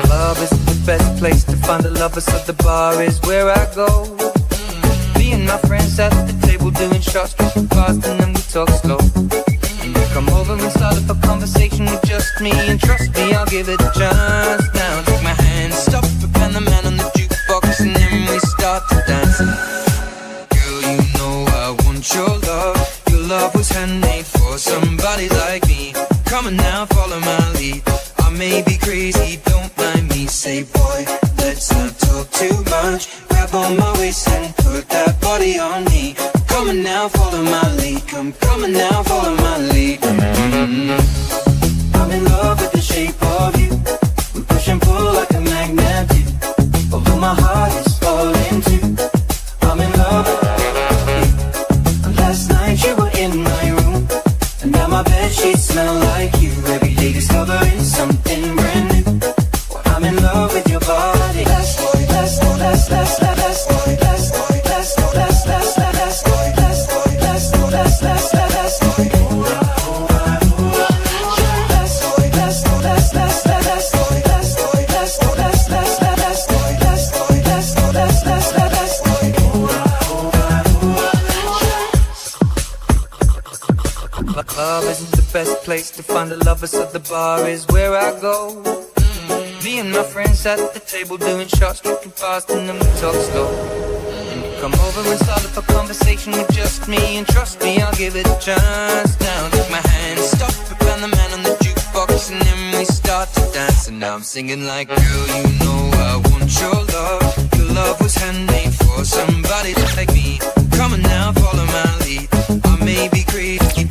Club is the best place to find the lovers, so the bar is where I go. Me and my friends at the table doing shots, tripping fast, and then we talk slow. And you come over and start up a conversation with just me, and trust me, I'll give it a chance. Now take my hand, stop it, and the man on the jukebox, and then we start to dance. Girl, you know I want your love. Your love was handmade for somebody like me. Come on now, follow my lead. I may be crazy, don't mind me. Say boy, let's not talk too much. Grab on my waist and put that body on me. Come on now, follow my lead. Come on now, follow my lead. I'm in love with the shape of you. We push and pull like a magnet do. Although my heart is falling too. I'm in love with you. Last night you were in my room, and now my bedsheets smell like you. Every day discovering something brand new. Well, I'm in love with your body. Last boy, last boy, last boy, last boy, last boy, last boy, last boy, last boy, last boy, last boy, last boy. Club isn't the best place to find a lover, so the bar is where I go. Me and my friends at the table doing shots, tripping fast, and then we talk slow. And you come over and start up a conversation with just me, and trust me, I'll give it a chance. Now take my hand, stop it, and the man on the jukebox, and then we start to dance. And now I'm singing like, girl, you know I want your love. Your love was handmade for somebody like me. Come on now, follow my lead. I may be crazy,